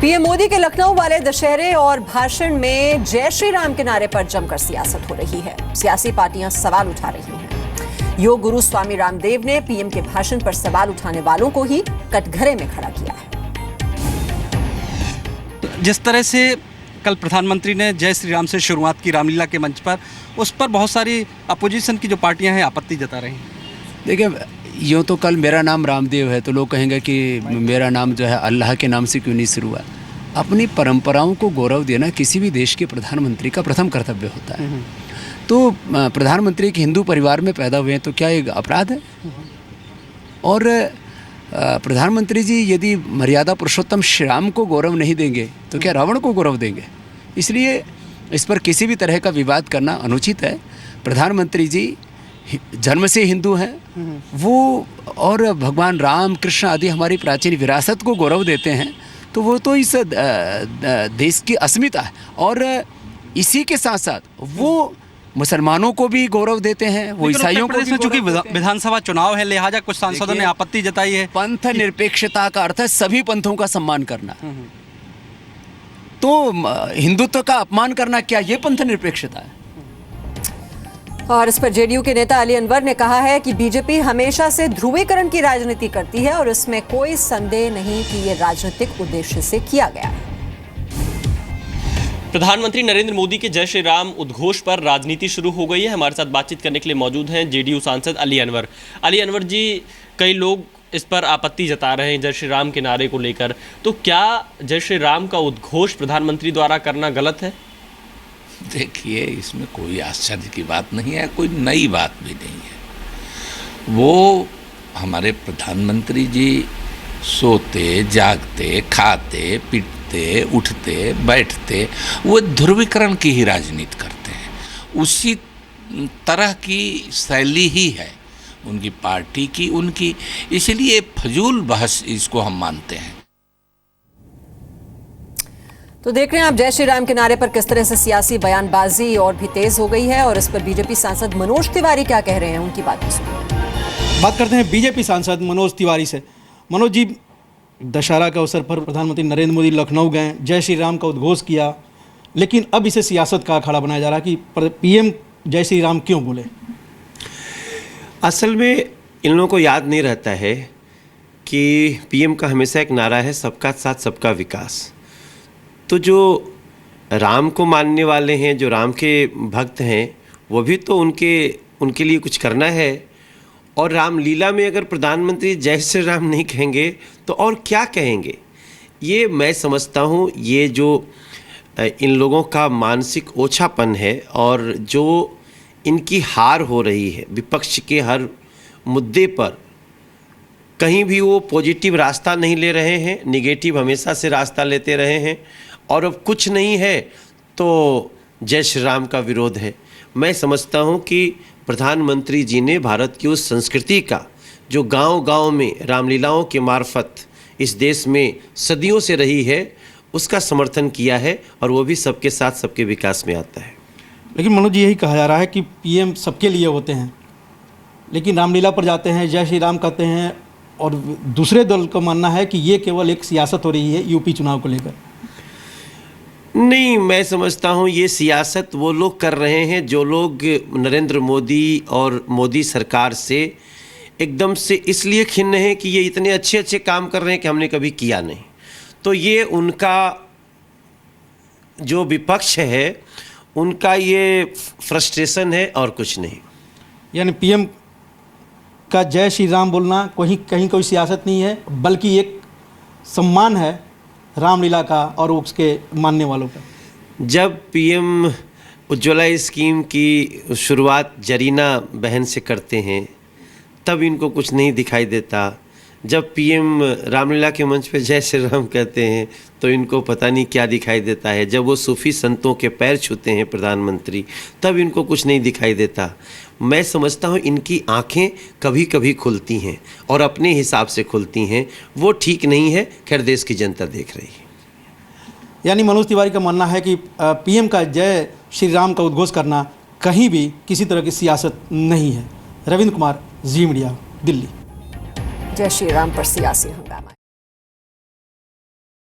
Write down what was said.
PM Modi के लखनऊ वाले दशहरे और भाषण में जय श्री राम के नारे पर जमकर सियासत हो रही है। सियासी पार्टियां सवाल उठा रही हैं। योग गुरु स्वामी रामदेव ने पीएम के भाषण पर सवाल उठाने वालों को ही कटघरे में खड़ा किया है। जिस तरह से कल प्रधानमंत्री ने जय श्री राम से शुरुआत की रामलीला के मंच पर, उस पर बहुत सारी अपोजिशन की जो पार्टियां हैं आपत्ति जता रही हैं। देखिए, यूँ तो कल मेरा नाम रामदेव है तो लोग कहेंगे कि मेरा नाम जो है अल्लाह के नाम से क्यों नहीं शुरू हुआ। अपनी परंपराओं को गौरव देना किसी भी देश के प्रधानमंत्री का प्रथम कर्तव्य होता है। तो प्रधानमंत्री के हिंदू परिवार में पैदा हुए हैं तो क्या एक अपराध है? और प्रधानमंत्री जी यदि मर्यादा पुरुषोत्तम श्री राम को गौरव नहीं देंगे तो क्या रावण को गौरव देंगे? इसलिए इस पर किसी भी तरह का विवाद करना अनुचित है। प्रधानमंत्री जी जन्म से हिंदू हैं, वो और भगवान राम कृष्ण आदि हमारी प्राचीन विरासत को गौरव देते हैं, तो वो तो इस देश की अस्मिता है। और इसी के साथ साथ वो मुसलमानों को भी गौरव देते हैं, वो ईसाइयों को भी। चूंकि विधानसभा चुनाव है, लिहाजा कुछ सांसदों ने आपत्ति जताई है। पंथ निरपेक्षता का अर्थ है सभी पंथों का सम्मान करना। तो हिंदुत्व का अपमान करना, क्या ये पंथ निरपेक्षता है? और इस पर जेडीयू के नेता अली अनवर ने कहा है कि बीजेपी हमेशा से ध्रुवीकरण की राजनीति करती है और इसमें कोई संदेह नहीं कि ये राजनीतिक उद्देश्य से किया गया है। प्रधानमंत्री नरेंद्र मोदी के जय श्री राम उद्घोष पर राजनीति शुरू हो गई है। हमारे साथ बातचीत करने के लिए मौजूद हैं जेडीयू सांसद अली अनवर। अली अनवर जी, कई लोग इस पर आपत्ति जता रहे हैं जय श्री राम के नारे को लेकर, तो क्या जय श्री राम का उद्घोष प्रधानमंत्री द्वारा करना गलत है? देखिए, इसमें कोई आश्चर्य की बात नहीं है, कोई नई बात भी नहीं है। वो हमारे प्रधानमंत्री जी सोते जागते खाते पीटते उठते बैठते वो ध्रुवीकरण की ही राजनीति करते हैं। उसी तरह की शैली ही है उनकी पार्टी की, उनकी, इसलिए फजूल बहस इसको हम मानते हैं। तो देख रहे हैं आप जय श्री राम के नारे पर किस तरह से सियासी बयानबाजी और भी तेज हो गई है, और इस पर बीजेपी सांसद मनोज तिवारी क्या कह रहे हैं, उनकी बात भी सुनिए। बात करते हैं बीजेपी सांसद मनोज तिवारी से। मनोज जी, दशहरा के अवसर पर प्रधानमंत्री नरेंद्र मोदी लखनऊ गए, जय श्री राम का उद्घोष किया, लेकिन अब इसे सियासत का अखाड़ा बनाया जा रहा है कि पीएम जय श्री राम क्यों बोले। असल में इन लोगों को याद नहीं रहता है कि पीएम का हमेशा एक नारा है, सबका साथ सबका विकास। तो जो राम को मानने वाले हैं, जो राम के भक्त हैं, वो भी तो उनके लिए कुछ करना है। और रामलीला में अगर प्रधानमंत्री जय श्री राम नहीं कहेंगे तो और क्या कहेंगे? ये मैं समझता हूँ ये जो इन लोगों का मानसिक ओछापन है और जो इनकी हार हो रही है विपक्ष के हर मुद्दे पर, कहीं भी वो पॉजिटिव रास्ता नहीं ले रहे हैं, निगेटिव हमेशा से रास्ता लेते रहे हैं। और अब कुछ नहीं है तो जय श्री राम का विरोध है। मैं समझता हूँ कि प्रधानमंत्री जी ने भारत की उस संस्कृति का जो गांव-गांव में रामलीलाओं के मार्फत इस देश में सदियों से रही है, उसका समर्थन किया है, और वो भी सबके साथ सबके विकास में आता है। लेकिन मनोज जी, यही कहा जा रहा है कि पीएम सबके लिए होते हैं, लेकिन रामलीला पर जाते हैं, जय श्री राम कहते हैं, और दूसरे दल का मानना है कि ये केवल एक सियासत हो रही है यूपी चुनाव को लेकर। नहीं, मैं समझता हूँ ये सियासत वो लोग कर रहे हैं जो लोग नरेंद्र मोदी और मोदी सरकार से एकदम से इसलिए खिन्न हैं कि ये इतने अच्छे अच्छे काम कर रहे हैं कि हमने कभी किया नहीं। तो ये उनका जो विपक्ष है, उनका ये फ्रस्ट्रेशन है और कुछ नहीं। यानी पीएम का जय श्री राम बोलना कहीं कोई सियासत नहीं है, बल्कि एक सम्मान है रामलीला का और उसके मानने वालों का। जब पीएम उज्ज्वला स्कीम की शुरुआत जरीना बहन से करते हैं तब इनको कुछ नहीं दिखाई देता। जब पीएम रामलीला के मंच पे जय श्री राम कहते हैं तो इनको पता नहीं क्या दिखाई देता है। जब वो सूफी संतों के पैर छूते हैं प्रधानमंत्री, तब इनको कुछ नहीं दिखाई देता। मैं समझता हूँ इनकी आंखें कभी कभी खुलती हैं और अपने हिसाब से खुलती हैं, वो ठीक नहीं है। खैर, देश की जनता देख रही है। यानी मनोज तिवारी का मानना है कि पीएम का जय श्री राम का उद्घोष करना कहीं भी किसी तरह की सियासत नहीं है। रविंद्र कुमार, जी मीडिया, दिल्ली। जय श्री राम पर सियासी हंगामा।